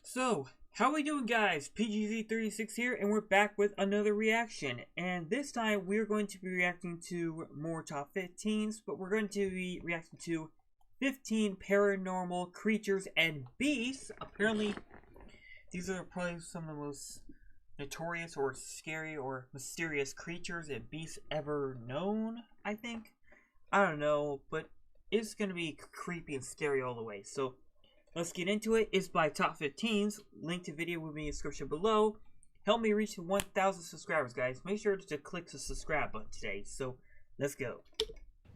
So, how we doing, guys? PGZ36 here, and we're back with another reaction. And this time, we're going to be reacting to more top 15s, but we're going to be reacting to 15 paranormal creatures and beasts. Apparently, these are probably some of the most notorious or scary or mysterious creatures and beasts ever known, I think. I don't know, but it's going to be creepy and scary all the way. So, let's get into it. It's by Top 15s. Link to video will be in the description below. Help me reach 1,000 subscribers, guys. Make sure to click the subscribe button today. So, let's go.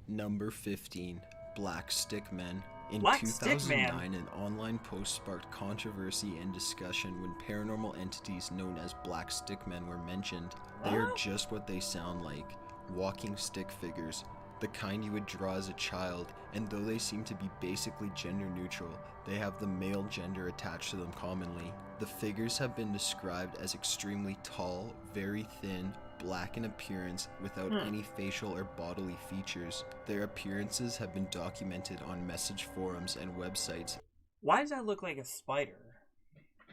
Number 15, Black Stick Men. In Black 2009, an online post sparked controversy and discussion when paranormal entities known as Black Stick Men were mentioned. They are just what they sound like, walking stick figures, the kind you would draw as a child, and though they seem to be basically gender neutral, they have the male gender attached to them commonly. The figures have been described as extremely tall, very thin, black in appearance, without any facial or bodily features. Their appearances have been documented on message forums and websites. Why does that look like a spider?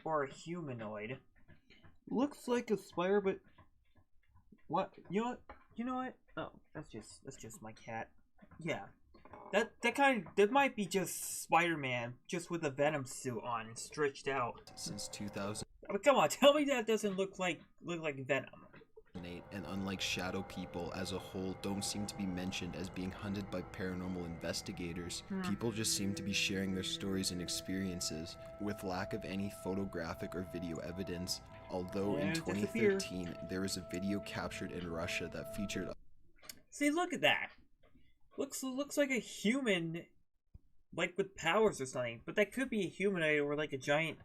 Or a humanoid? Looks like a spider, but... What? You know what? You know what? Oh, that's just my cat. Yeah. That might be just Spider-Man, just with a Venom suit on and stretched out. Since 2000. I mean, come on, tell me that doesn't look like Venom. And unlike shadow people as a whole, don't seem to be mentioned as being hunted by paranormal investigators. People just seem to be sharing their stories and experiences, with lack of any photographic or video evidence. Although in 2013, there was a video captured in Russia that featured... See, look at that! Looks like a human, like with powers or something. But that could be a humanoid or like a giant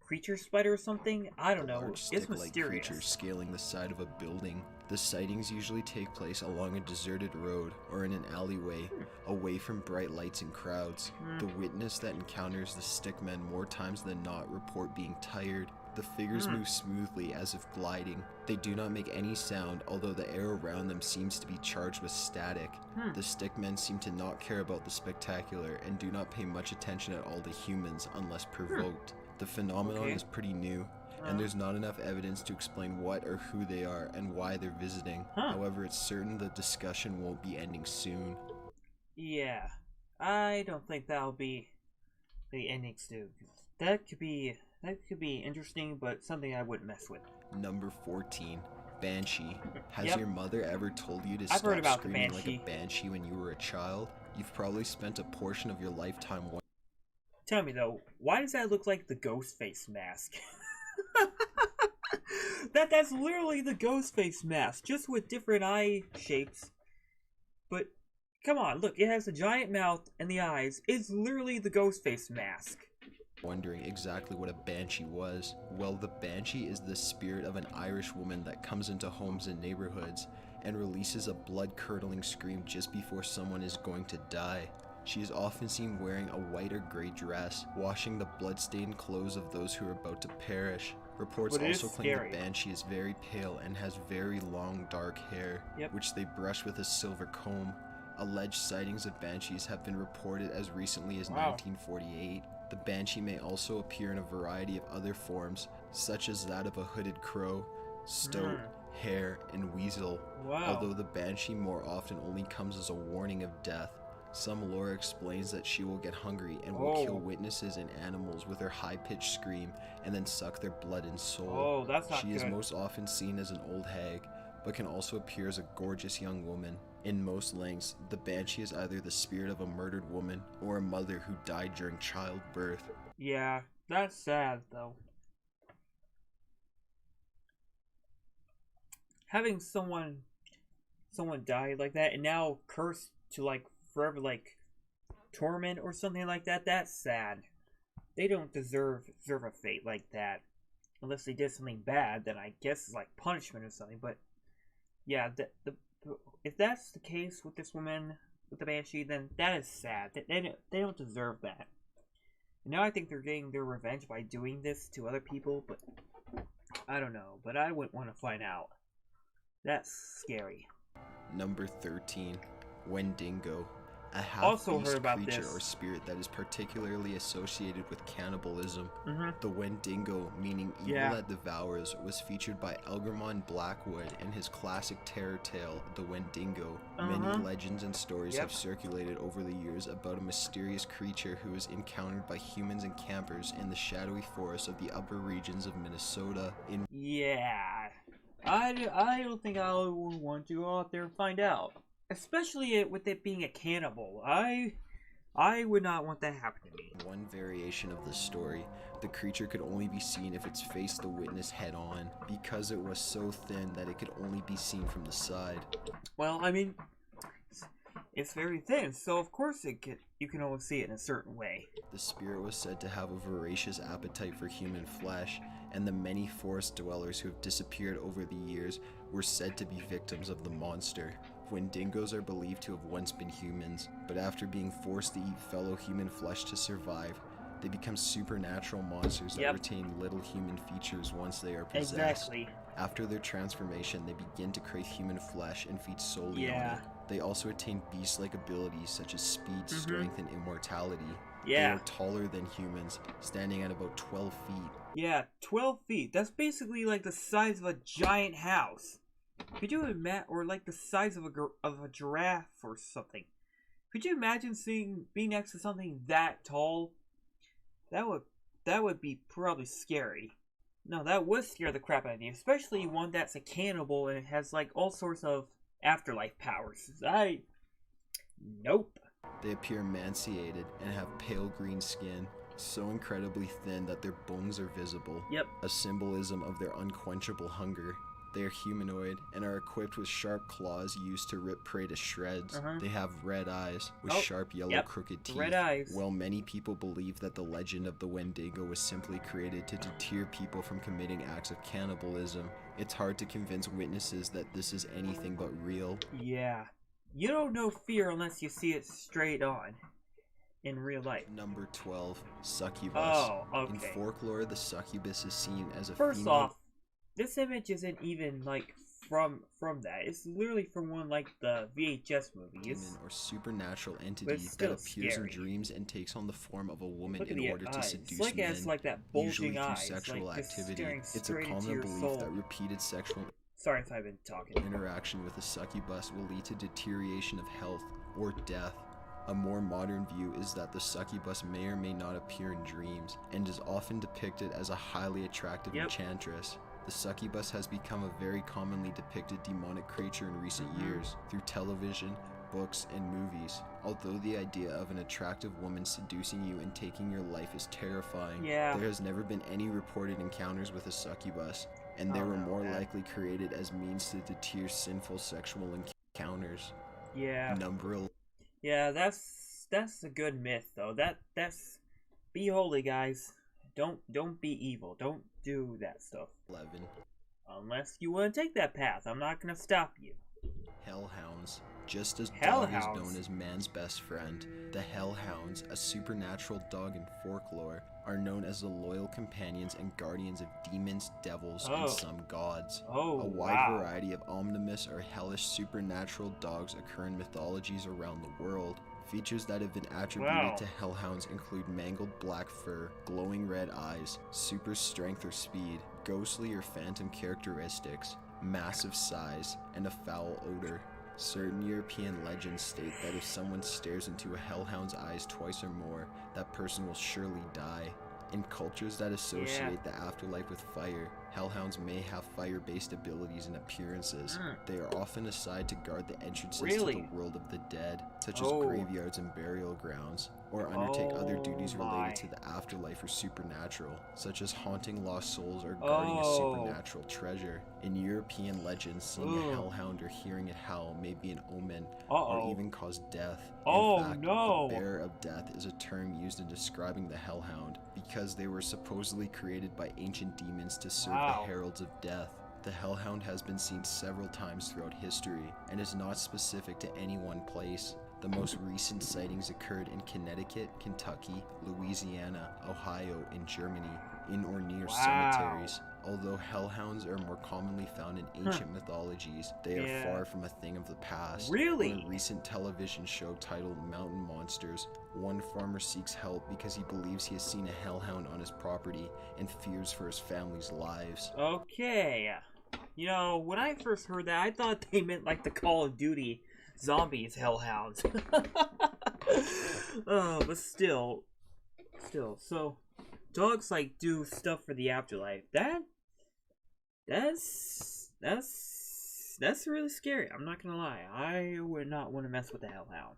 creature spider or something. I don't know. It's mysterious. Creatures scaling the side of a building. The sightings usually take place along a deserted road or in an alleyway, away from bright lights and crowds. The witness that encounters the stickmen more times than not report being tired. The figures move smoothly as if gliding. They do not make any sound, although the air around them seems to be charged with static. The stickmen seem to not care about the spectacular and do not pay much attention at all to humans unless provoked. The phenomenon is pretty new, and there's not enough evidence to explain what or who they are and why they're visiting. However, it's certain the discussion won't be ending soon. Yeah, I don't think that'll be the ending soon. That could be interesting, but something I wouldn't mess with. Number 14, Banshee. Has your mother ever told you to I've heard stop about screaming the like a banshee when you were a child? You've probably spent a portion of your lifetime wondering. Tell me though, why does that look like the ghost face mask? That's literally the ghost face mask, just with different eye shapes. But come on, look, it has a giant mouth and the eyes. It's literally the ghost face mask. Wondering exactly what a banshee was. Well, the banshee is the spirit of an Irish woman that comes into homes and neighborhoods and releases a blood-curdling scream just before someone is going to die. She is often seen wearing a white or gray dress, washing the blood-stained clothes of those who are about to perish. Reports also claim the banshee is very pale and has very long dark hair, which they brush with a silver comb. Alleged sightings of banshees have been reported as recently as 1948. The banshee may also appear in a variety of other forms, such as that of a hooded crow, stoat, hare, and weasel. Although the banshee more often only comes as a warning of death. Some lore explains that she will get hungry and will kill witnesses and animals with her high-pitched scream and then suck their blood and soul. She is most often seen as an old hag, but can also appear as a gorgeous young woman. In most lengths, the banshee is either the spirit of a murdered woman or a mother who died during childbirth. Yeah, that's sad though. Having someone die like that and now cursed to like forever like torment or something like that, that's sad. They don't deserve a fate like that. Unless they did something bad, then I guess it's like punishment or something, but yeah, if that's the case with this woman, with the banshee, then that is sad. They don't deserve that. And now I think they're getting their revenge by doing this to other people, but I don't know. But I wouldn't want to find out. That's scary. Number 13, Wendigo. A also half-beast heard about creature this. or spirit that is particularly associated with cannibalism. Mm-hmm. The Wendigo, meaning evil Yeah. that devours, was featured by Elgermon Blackwood in his classic terror tale, The Wendigo. Many legends and stories have circulated over the years about a mysterious creature who is encountered by humans and campers in the shadowy forests of the upper regions of Minnesota. Yeah. I don't think I would want to go out there and find out. Especially with it being a cannibal. I would not want that to happen to me. One variation of the story, the creature could only be seen if it's faced the witness head on, because it was so thin that it could only be seen from the side. Well, I mean, it's very thin, so of course you can only see it in a certain way. The spirit was said to have a voracious appetite for human flesh, and the many forest dwellers who have disappeared over the years were said to be victims of the monster. Wendigos are believed to have once been humans, but after being forced to eat fellow human flesh to survive, they become supernatural monsters that retain little human features once they are possessed. Exactly. After their transformation, they begin to crave human flesh and feed solely on it. They also attain beast-like abilities such as speed, strength, and immortality. They are taller than humans, standing at about 12 feet. Yeah, 12 feet. That's basically like the size of a giant house. Could you imagine, or like the size of a giraffe or something? Could you imagine being next to something that tall? That would be probably scary. No, that would scare the crap out of me, especially one that's a cannibal and it has like all sorts of afterlife powers. Nope. They appear emaciated and have pale green skin, so incredibly thin that their bones are visible. A symbolism of their unquenchable hunger. They are humanoid and are equipped with sharp claws used to rip prey to shreds. They have red eyes with sharp yellow crooked teeth. Red eyes. While many people believe that the legend of the Wendigo was simply created to deter people from committing acts of cannibalism, it's hard to convince witnesses that this is anything but real. Yeah. You don't know fear unless you see it straight on in real life. Number 12, Succubus. Oh, okay. In folklore, the succubus is seen as a First female... off, this image isn't even like from that. It's literally from one like the VHS movies. Demon or supernatural entity that appears in dreams and takes on the form of a woman in order to seduce men. It's like that bulging usually through eyes, sexual like activity. It's a straight into common your belief soul. that repeated sexual Sorry if I've been talking. interaction with a succubus will lead to deterioration of health or death. A more modern view is that the succubus may or may not appear in dreams, and is often depicted as a highly attractive enchantress. The succubus has become a very commonly depicted demonic creature in recent years, through television, books, and movies. Although the idea of an attractive woman seducing you and taking your life is terrifying, there has never been any reported encounters with a succubus, and they were more likely created as means to deter sinful sexual encounters. Number 11. Yeah, that's a good myth though. That's be holy, guys. Don't be evil. Don't do that stuff. 11. Unless you want to take that path, I'm not gonna stop you. Hellhounds. Just as dog is known as man's best friend, the Hellhounds, a supernatural dog in folklore, are known as the loyal companions and guardians of demons, devils, and some gods. A wide variety of omnivorous or hellish supernatural dogs occur in mythologies around the world. Features that have been attributed to hellhounds include mangled black fur, glowing red eyes, super strength or speed, ghostly or phantom characteristics, massive size, and a foul odor. Certain European legends state that if someone stares into a hellhound's eyes twice or more, that person will surely die. In cultures that associate the afterlife with fire, hellhounds may have fire-based abilities and appearances. They are often assigned to guard the entrances to the world of the dead, such as graveyards and burial grounds, or undertake other duties related to the afterlife or supernatural, such as haunting lost souls or guarding a supernatural treasure. In European legends, seeing a hellhound or hearing it howl may be an omen, or even cause death. In fact, the bearer of death is a term used in describing the hellhound, because they were supposedly created by ancient demons to serve the heralds of death. The hellhound has been seen several times throughout history, and is not specific to any one place. The most recent sightings occurred in Connecticut, Kentucky, Louisiana, Ohio, and Germany, in or near cemeteries. Although hellhounds are more commonly found in ancient mythologies, they are far from a thing of the past. Really? On a recent television show titled Mountain Monsters, one farmer seeks help because he believes he has seen a hellhound on his property and fears for his family's lives. Okay. You know, when I first heard that, I thought they meant like the Call of Duty zombies hellhounds. But still, so dogs like do stuff for the afterlife. That's really scary. I'm not gonna lie. I would not want to mess with a hellhound.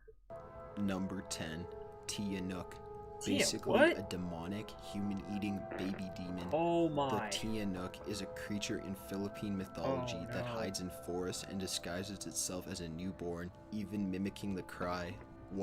Number 10, Tiyanuk. Tia, Basically what? a demonic, human-eating baby demon. Oh my. The Tiyanuk is a creature in Philippine mythology that hides in forests and disguises itself as a newborn, even mimicking the cry.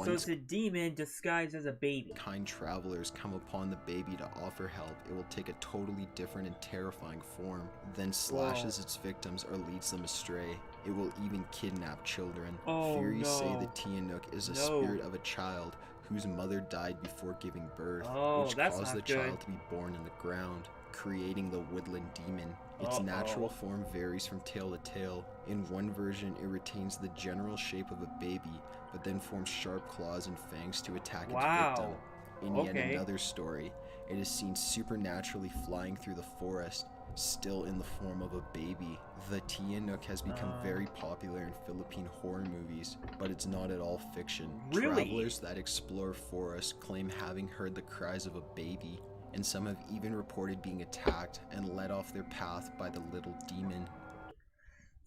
So it's a demon disguised as a baby. Kind travelers come upon the baby to offer help, it will take a totally different and terrifying form, then slashes its victims or leads them astray. It will even kidnap children. Theories say the Tiyanuk is a spirit of a child whose mother died before giving birth, which caused the child to be born in the ground, creating the woodland demon. Its natural form varies from tale to tale. In one version, it retains the general shape of a baby, but then forms sharp claws and fangs to attack its victim. In yet another story, it is seen supernaturally flying through the forest, still in the form of a baby. The Tiyanuk has become very popular in Philippine horror movies, but it's not at all fiction. Really? Travelers that explore forests claim having heard the cries of a baby, and some have even reported being attacked and led off their path by the little demon.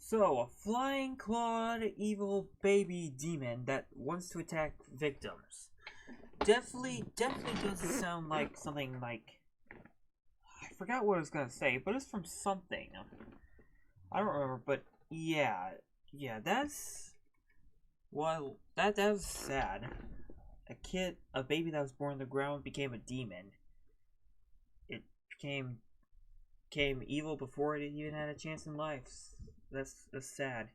So, a flying clawed evil baby demon that wants to attack victims. Definitely doesn't sound like something like... I forgot what I was gonna say, but it's from something. I don't remember, but yeah, that's... Well, that was sad. A baby that was born in the ground became a demon. It became evil before it even had a chance in life. That's sad.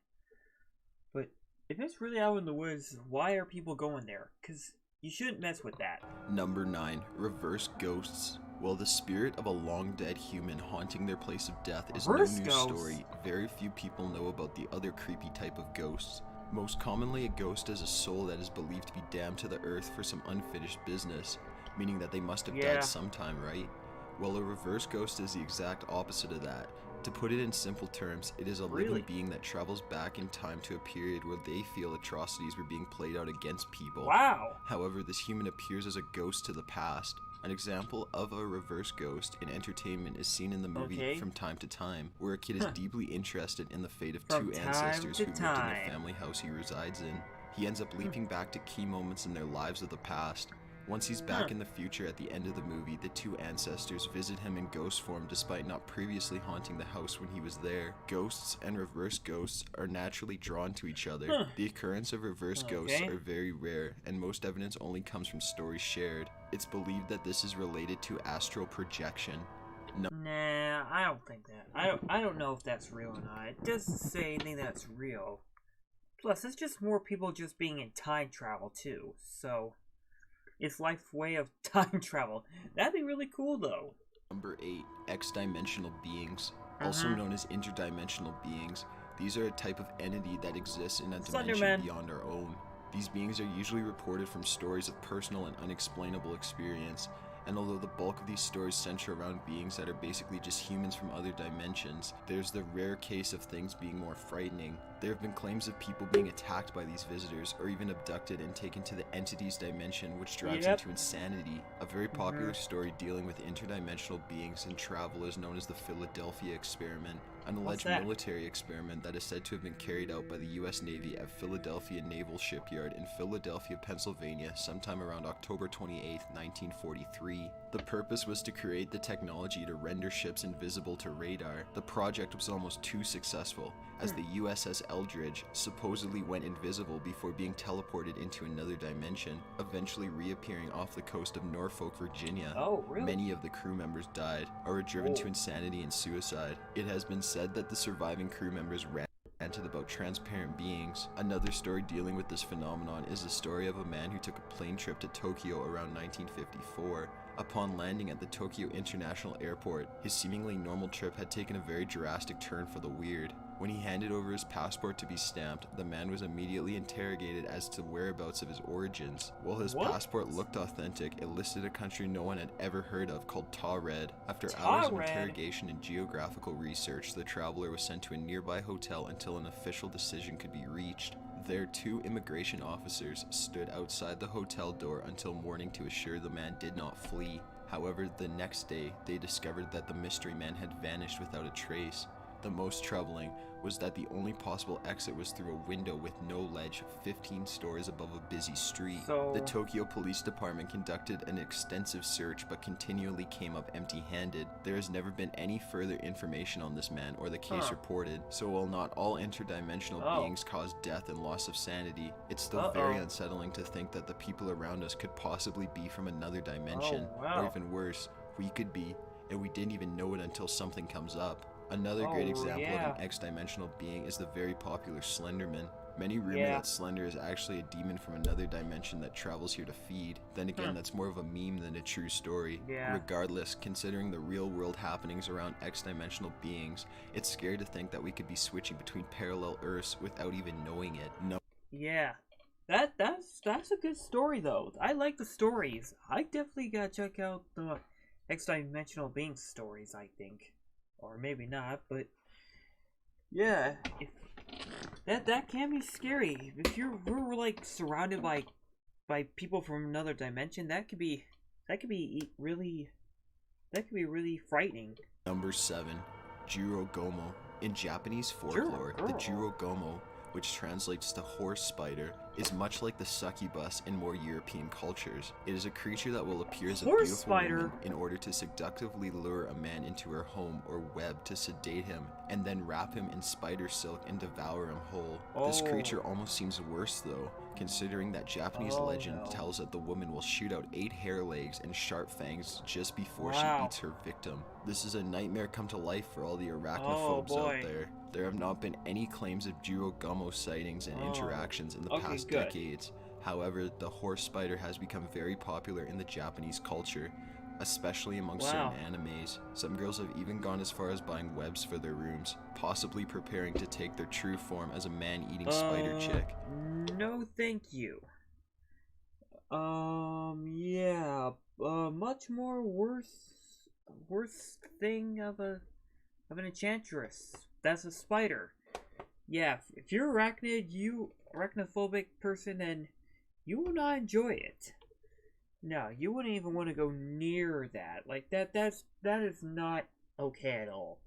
But if it's really out in the woods, why are people going there? Because you shouldn't mess with that. Number 9. Reverse ghosts. While the spirit of a long-dead human haunting their place of death is no news story, very few people know about the other creepy type of ghosts. Most commonly, a ghost is a soul that is believed to be damned to the earth for some unfinished business, meaning that they must have died sometime, right? Well, a reverse ghost is the exact opposite of that. To put it in simple terms, it is a living being that travels back in time to a period where they feel atrocities were being played out against people. Wow! However, this human appears as a ghost to the past. An example of a reverse ghost in entertainment is seen in the movie From Time to Time, where a kid is deeply interested in the fate of two ancestors who lived in the family house he resides in. He ends up leaping back to key moments in their lives of the past. Once he's back in the future at the end of the movie, the two ancestors visit him in ghost form despite not previously haunting the house when he was there. Ghosts and reverse ghosts are naturally drawn to each other. The occurrence of reverse ghosts are very rare, and most evidence only comes from stories shared. It's believed that this is related to astral projection. Nah, I don't think that. I don't know if that's real or not. It doesn't say anything that's real. Plus, it's just more people just being in time travel too, so... It's life's way of time travel. That'd be really cool, though. Number 8. Exdimensional beings. Also known as interdimensional beings. These are a type of entity that exists in a dimension beyond our own. These beings are usually reported from stories of personal and unexplainable experience. And although the bulk of these stories center around beings that are basically just humans from other dimensions, there's the rare case of things being more frightening. There have been claims of people being attacked by these visitors, or even abducted and taken to the entity's dimension, which drives them to insanity. A very popular story dealing with interdimensional beings and travel is known as the Philadelphia experiment, an alleged military experiment that is said to have been carried out by the US Navy at Philadelphia Naval Shipyard in Philadelphia, Pennsylvania, sometime around October 28, 1943. The purpose was to create the technology to render ships invisible to radar. The project was almost too successful, as the USS Eldridge supposedly went invisible before being teleported into another dimension, eventually reappearing off the coast of Norfolk, Virginia. Oh, really? Many of the crew members died, or were driven to insanity and suicide. It has been said that the surviving crew members ranted about transparent beings. Another story dealing with this phenomenon is the story of a man who took a plane trip to Tokyo around 1954. Upon landing at the Tokyo International Airport, his seemingly normal trip had taken a very drastic turn for the weird. When he handed over his passport to be stamped, the man was immediately interrogated as to whereabouts of his origins. While his passport looked authentic, it listed a country no one had ever heard of called Ta-Red. After hours of interrogation and geographical research, the traveler was sent to a nearby hotel until an official decision could be reached. There, 2 immigration officers stood outside the hotel door until morning to assure the man did not flee. However, the next day, they discovered that the mystery man had vanished without a trace. The most troubling was that the only possible exit was through a window with no ledge 15 stories above a busy street. The Tokyo Police Department conducted an extensive search but continually came up empty-handed. There has never been any further information on this man or the case reported, so while not all interdimensional beings cause death and loss of sanity, it's still very unsettling to think that the people around us could possibly be from another dimension, or even worse, we could be, and we didn't even know it until something comes up. Another great example of an Exdimensional being is the very popular Slenderman. Many rumor that Slender is actually a demon from another dimension that travels here to feed. Then again, that's more of a meme than a true story. Regardless, considering the real world happenings around Exdimensional beings, it's scary to think that we could be switching between parallel Earths without even knowing it. Yeah. That's a good story though. I like the stories. I definitely gotta check out the Exdimensional Being stories, I think. Or maybe not, but yeah, that can be scary. If we're like surrounded by people from another dimension, that could be really frightening. Number 7, Jiro Gomo. In Japanese folklore, the Jiro Gomo, which translates to horse spider, is much like the succubus in more European cultures. It is a creature that will appear as a beautiful woman in order to seductively lure a man into her home or web to sedate him, and then wrap him in spider silk and devour him whole. This creature almost seems worse though, considering that Japanese legend tells that the woman will shoot out 8 hair legs and sharp fangs just before she eats her victim. This is a nightmare come to life for all the arachnophobes out there. There have not been any claims of Jiro Gomo sightings and interactions in the past decades. However, the horse spider has become very popular in the Japanese culture, especially among certain animes. Some girls have even gone as far as buying webs for their rooms, possibly preparing to take their true form as a man-eating spider chick. No thank you. Yeah, much more worse thing of an enchantress. That's a spider. Yeah, if you're arachnophobic person, then you will not enjoy it. No, you wouldn't even want to go near that. Like that is not okay at all.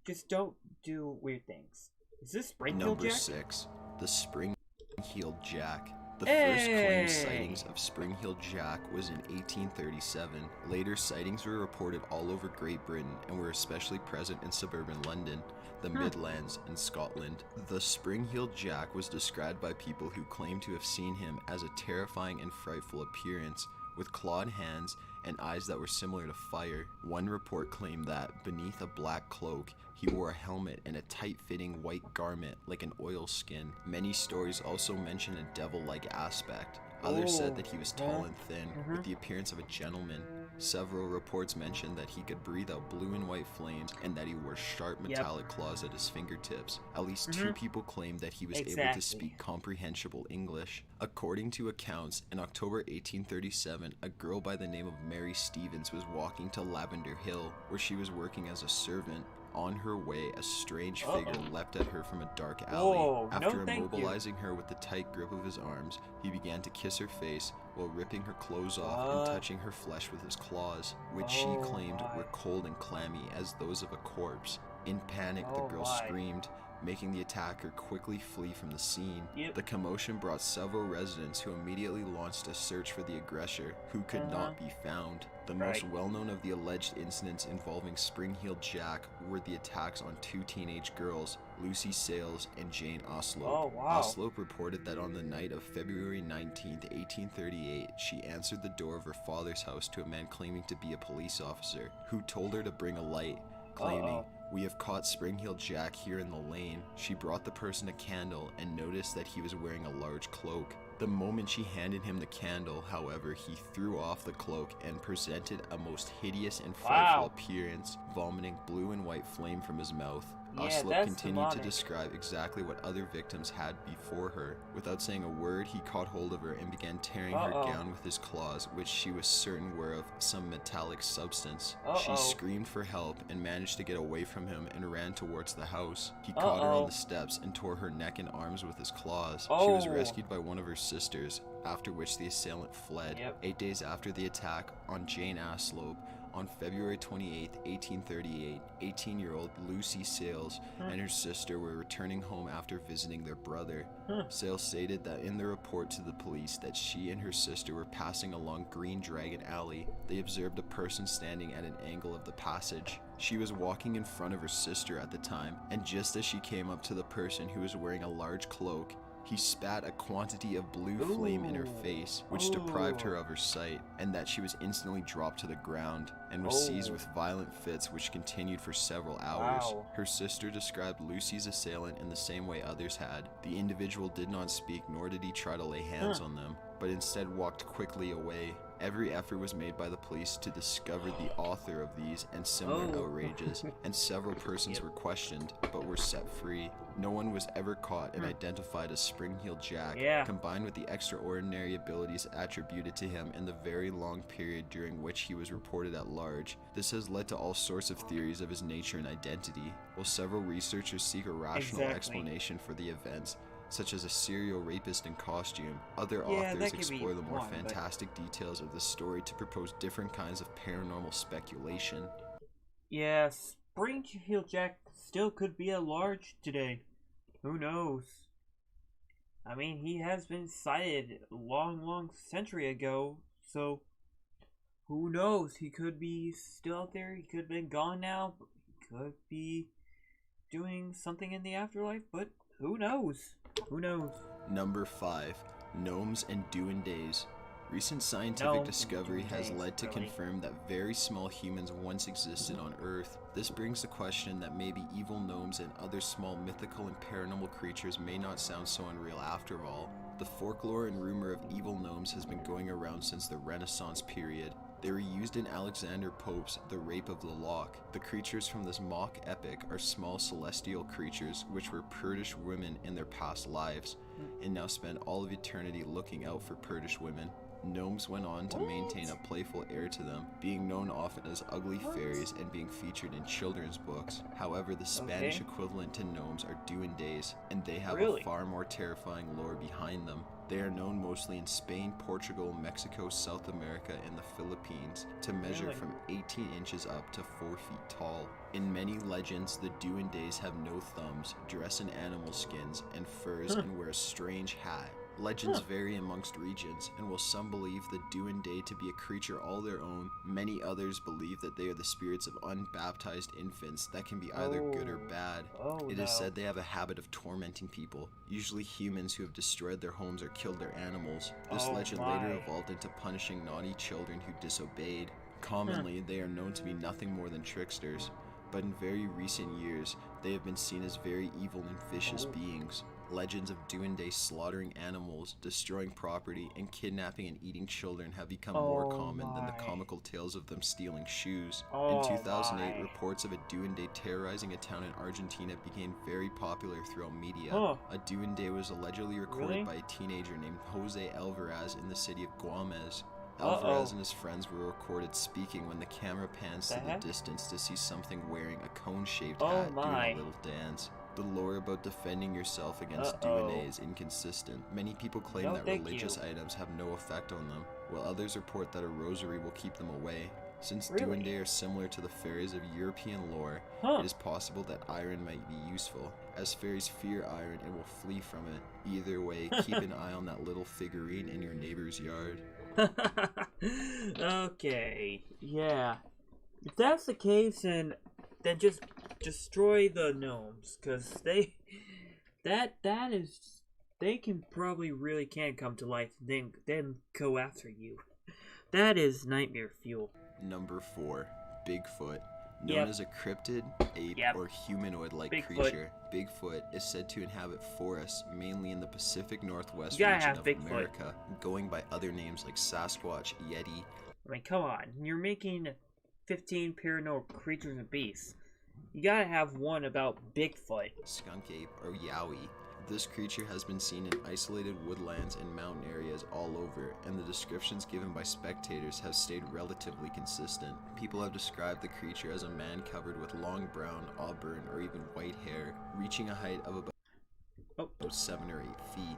Just don't do weird things. Is this Springhealed Jack? Number 6, the Springhealed Jack. The first claimed sightings of Springhealed Jack was in 1837. Later sightings were reported all over Great Britain and were especially present in suburban London, the Midlands, and Scotland. The Springhealed Jack was described by people who claimed to have seen him as a terrifying and frightful appearance, with clawed hands and eyes that were similar to fire. One report claimed that, beneath a black cloak, he wore a helmet and a tight-fitting white garment like an oilskin. Many stories also mention a devil-like aspect. Others said that he was tall and thin, with the appearance of a gentleman. Several reports mentioned that he could breathe out blue and white flames and that he wore sharp metallic claws at his fingertips. At least 2 people claimed that he was able to speak comprehensible English. According to accounts, in October 1837, a girl by the name of Mary Stevens was walking to Lavender Hill, where she was working as a servant. On her way, a strange figure leapt at her from a dark alley. After immobilizing her with the tight grip of his arms, he began to kiss her face while ripping her clothes off and touching her flesh with his claws, which she claimed were cold and clammy as those of a corpse. In panic, the girl screamed, making the attacker quickly flee from the scene. The commotion brought several residents who immediately launched a search for the aggressor, who could not be found. The most well-known of the alleged incidents involving Springhealed Jack were the attacks on 2 teenage girls, Lucy Sales and Jane Oslope. Oslope reported that on the night of February 19, 1838, she answered the door of her father's house to a man claiming to be a police officer, who told her to bring a light, claiming, "We have caught Springhealed Jack here in the lane." She brought the person a candle and noticed that he was wearing a large cloak. The moment she handed him the candle, however, he threw off the cloak and presented a most hideous and frightful appearance, vomiting blue and white flame from his mouth. Yeah, Oslip that's continued demonic. to describe exactly what other victims had before her. Without saying a word, he caught hold of her and began tearing her down with his claws, which she was certain were of some metallic substance. She screamed for help and managed to get away from him and ran towards the house. He caught her on the steps and tore her neck and arms with his claws. She was rescued by one of her sisters, after which the assailant fled. 8 days after the attack on Jane Aslope, on February 28, 1838, 18-year-old Lucy Sales and her sister were returning home after visiting their brother. Sales stated that in the report to the police that she and her sister were passing along Green Dragon Alley. They observed a person standing at an angle of the passage. She was walking in front of her sister at the time, and just as she came up to the person who was wearing a large cloak, he spat a quantity of blue flame in her face, which deprived her of her sight, and that she was instantly dropped to the ground and was seized with violent fits which continued for several hours. Her sister described Lucy's assailant in the same way others had. The individual did not speak, nor did he try to lay hands on them, but instead walked quickly away. Every effort was made by the police to discover the author of these and similar outrages, and several persons were questioned, but were set free. No one was ever caught and identified as Springhealed Jack, combined with the extraordinary abilities attributed to him in the very long period during which he was reported at large. This has led to all sorts of theories of his nature and identity, while several researchers seek a rational explanation for the events, such as a serial rapist in costume. Other authors explore the more fantastic details of the story to propose different kinds of paranormal speculation. Yeah, Springhealed Jack still could be at large today. Who knows? I mean, he has been sighted a long century ago, so who knows? He could be still out there, he could have been gone now, but he could be doing something in the afterlife, but who knows? Who knows? Number 5. Gnomes and Doin days. Recent scientific discovery has led to confirm that very small humans once existed on Earth. This brings the question that maybe evil gnomes and other small mythical and paranormal creatures may not sound so unreal after all. The folklore and rumor of evil gnomes has been going around since the Renaissance period. They were used in Alexander Pope's The Rape of the Lock. The creatures from this mock epic are small celestial creatures which were prudish women in their past lives, and now spend all of eternity looking out for prudish women. Gnomes went on to maintain a playful air to them, being known often as ugly fairies and being featured in children's books. However, the Spanish equivalent to gnomes are duendes, and they have a far more terrifying lore behind them. They are known mostly in Spain, Portugal, Mexico, South America, and the Philippines to measure from 18 inches up to 4 feet tall. In many legends, the duendes have no thumbs, dress in animal skins and furs, and wear a strange hat. Legends vary amongst regions, and while some believe the duende to be a creature all their own, many others believe that they are the spirits of unbaptized infants that can be either good or bad. It is said they have a habit of tormenting people, usually humans who have destroyed their homes or killed their animals. This legend later evolved into punishing naughty children who disobeyed. Commonly, they are known to be nothing more than tricksters, but in very recent years, they have been seen as very evil and vicious beings. Legends of duendes slaughtering animals, destroying property, and kidnapping and eating children have become more common than the comical tales of them stealing shoes. In 2008, reports of a duende terrorizing a town in Argentina became very popular throughout media. A duende was allegedly recorded by a teenager named Jose Alvarez in the city of Guames. Alvarez and his friends were recorded speaking when the camera pans to the distance to see something wearing a cone-shaped hat doing a little dance. The lore about defending yourself against duende is inconsistent. Many people claim that religious items have no effect on them, while others report that a rosary will keep them away. Since duende are similar to the fairies of European lore, it is possible that iron might be useful. As fairies fear iron and will flee from it. Either way, keep an eye on that little figurine in your neighbor's yard. Okay, yeah. If that's the case, then just destroy the gnomes, because they can probably really can come to life, then go after you. That is nightmare fuel. Number 4. Bigfoot. Known as a cryptid, ape, or humanoid-like creature, Bigfoot is said to inhabit forests, mainly in the Pacific Northwest region of America, going by other names like Sasquatch, Yeti. I mean, come on. You're making 15 paranormal creatures and beasts. You gotta have one about Bigfoot. Skunk ape, or Yowie. This creature has been seen in isolated woodlands and mountain areas all over, and the descriptions given by spectators have stayed relatively consistent. People have described the creature as a man covered with long brown, auburn, or even white hair, reaching a height of about 7 or 8 feet.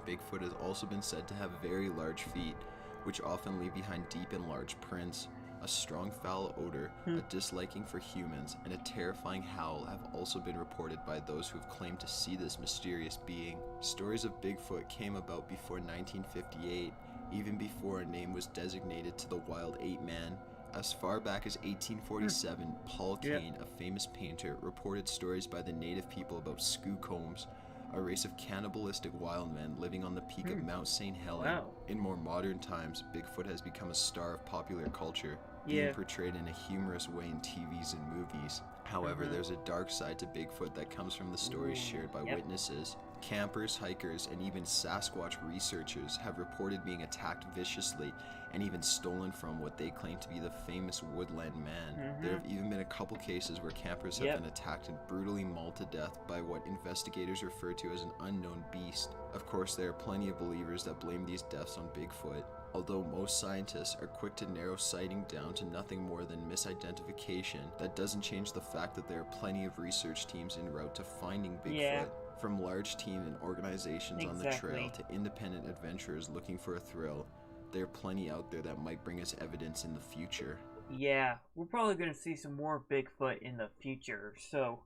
Bigfoot has also been said to have very large feet, which often leave behind deep and large prints. A strong foul odor, a disliking for humans, and a terrifying howl have also been reported by those who have claimed to see this mysterious being. Stories of Bigfoot came about before 1958, even before a name was designated to the wild ape man. As far back as 1847, Paul Kane, a famous painter, reported stories by the native people about Succubus, a race of cannibalistic wild men living on the peak of Mount St. Helens. In more modern times, Bigfoot has become a star of popular culture, being portrayed in a humorous way in TVs and movies. However, there's a dark side to Bigfoot that comes from the stories shared by witnesses. Campers, hikers, and even Sasquatch researchers have reported being attacked viciously and even stolen from what they claim to be the famous woodland man. There have even been a couple cases where campers have been attacked and brutally mauled to death by what investigators refer to as an unknown beast. Of course, there are plenty of believers that blame these deaths on Bigfoot. Although most scientists are quick to narrow sighting down to nothing more than misidentification, that doesn't change the fact that there are plenty of research teams en route to finding Bigfoot. From large teams and organizations on the trail to independent adventurers looking for a thrill, there are plenty out there that might bring us evidence in the future. Yeah, we're probably going to see some more Bigfoot in the future, so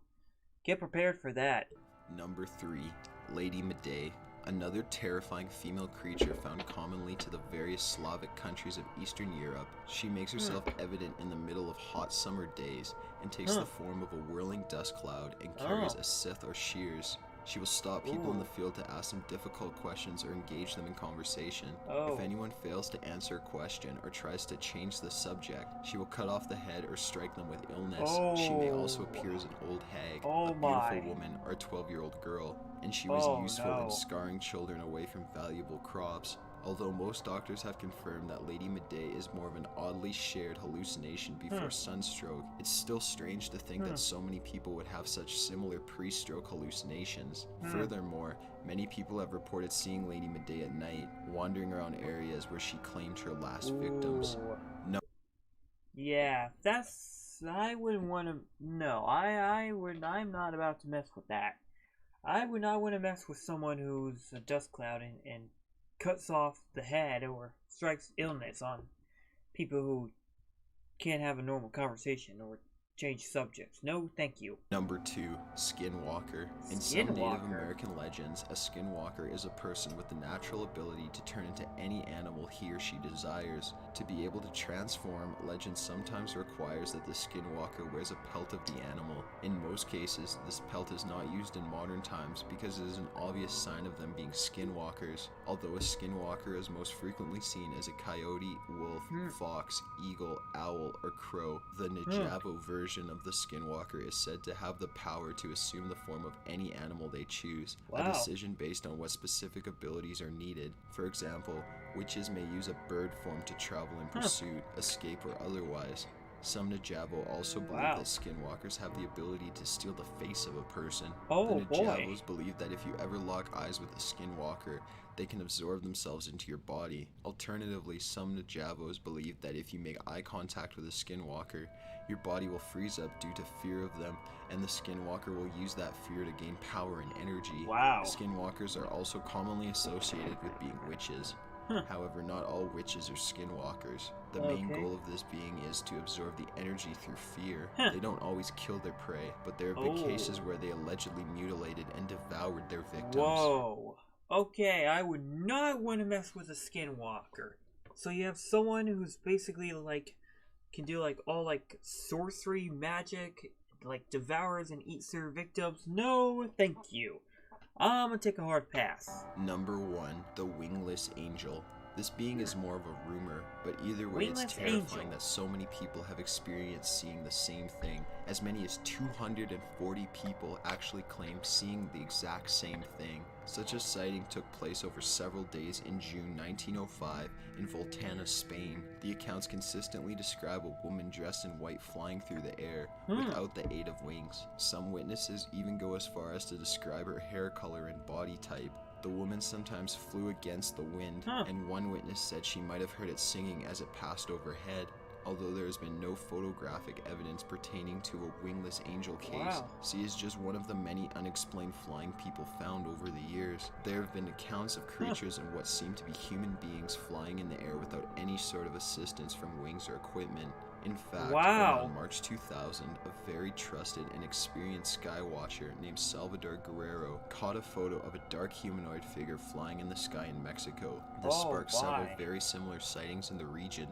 get prepared for that. Number 3. Lady Midday. Another terrifying female creature found commonly to the various Slavic countries of Eastern Europe. She makes herself evident in the middle of hot summer days and takes the form of a whirling dust cloud and carries a scythe or shears. She will stop people in the field to ask them difficult questions or engage them in conversation. If anyone fails to answer a question or tries to change the subject, she will cut off the head or strike them with illness. She may also appear as an old hag, a beautiful woman, or a 12-year-old girl, and she was useful in scarring children away from valuable crops. Although most doctors have confirmed that Lady Midday is more of an oddly shared hallucination before sunstroke, it's still strange to think that so many people would have such similar pre-stroke hallucinations. Furthermore, many people have reported seeing Lady Midday at night, wandering around areas where she claimed her last victims. Yeah, I wouldn't want to. No, I'm not about to mess with that. I would not want to mess with someone who's a dust cloud and cuts off the head or strikes illness on people who can't have a normal conversation or change subjects. No, thank you. Number 2, Skinwalker. In some Native American legends, a skinwalker is a person with the natural ability to turn into any animal he or she desires. To be able to transform, legend sometimes requires that the skinwalker wears a pelt of the animal. In most cases, this pelt is not used in modern times because it is an obvious sign of them being skinwalkers. Although a skinwalker is most frequently seen as a coyote, wolf, fox, eagle, owl, or crow, the Najavo version of the skinwalker is said to have the power to assume the form of any animal they choose, a decision based on what specific abilities are needed. For example, witches may use a bird form to travel in pursuit, escape, or otherwise. Some Najavo also believe that skinwalkers have the ability to steal the face of a person. The Najavos believe that if you ever lock eyes with a skinwalker, they can absorb themselves into your body. Alternatively, some Najavos believe that if you make eye contact with a skinwalker, your body will freeze up due to fear of them, and the skinwalker will use that fear to gain power and energy. Skinwalkers are also commonly associated with being witches. However, not all witches are skinwalkers. The main goal of this being is to absorb the energy through fear. They don't always kill their prey, but there have been cases where they allegedly mutilated and devoured their victims. Okay, I would not want to mess with a skinwalker. So you have someone who's basically like can do like all like sorcery, magic, like devours and eats their victims. No, thank you. I'm gonna take a hard pass. Number 1, the Wingless Angel. This being is more of a rumor, but either way Wingless it's terrifying Angel. that so many people have experienced seeing the same thing. As many as 240 people actually claim seeing the exact same thing. Such a sighting took place over several days in June 1905 in Voltana, Spain. The accounts consistently describe a woman dressed in white flying through the air without the aid of wings. Some witnesses even go as far as to describe her hair color and body type. The woman sometimes flew against the wind, and one witness said she might have heard it singing as it passed overhead. Although there has been no photographic evidence pertaining to a wingless angel case, she is just one of the many unexplained flying people found over the years. There have been accounts of creatures and what seem to be human beings flying in the air without any sort of assistance from wings or equipment. In fact, around March 2000, a very trusted and experienced skywatcher named Salvador Guerrero caught a photo of a dark humanoid figure flying in the sky in Mexico. This sparked several very similar sightings in the region,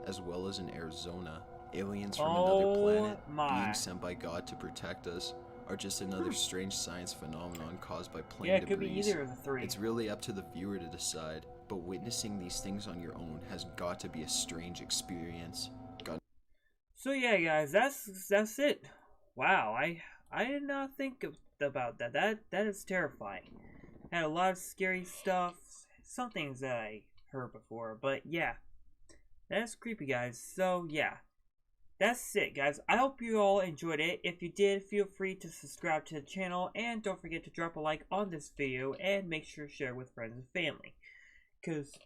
as well as in Arizona. Aliens from another planet, being sent by God to protect us, are just another strange science phenomenon caused by plane debris. It could be either of the three. It's really up to the viewer to decide, but witnessing these things on your own has got to be a strange experience. So yeah, guys, that's it. Wow, I did not think about that. That is terrifying. Had a lot of scary stuff, some things that I heard before, but yeah, that's creepy, guys. So yeah, that's it, guys. I hope you all enjoyed it. If you did, feel free to subscribe to the channel, and don't forget to drop a like on this video, and make sure to share with friends and family. Cause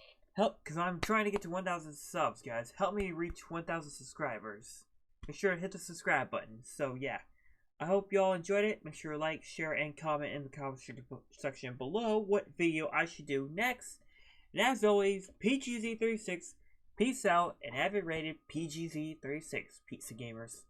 I'm trying to get to 1,000 subs, guys. Help me reach 1,000 subscribers. Make sure to hit the subscribe button. So yeah, I hope you all enjoyed it. Make sure to like, share, and comment in the comment section below what video I should do next. And as always, PGZ36, peace out, and have it rated PGZ36. Pizza Gamers.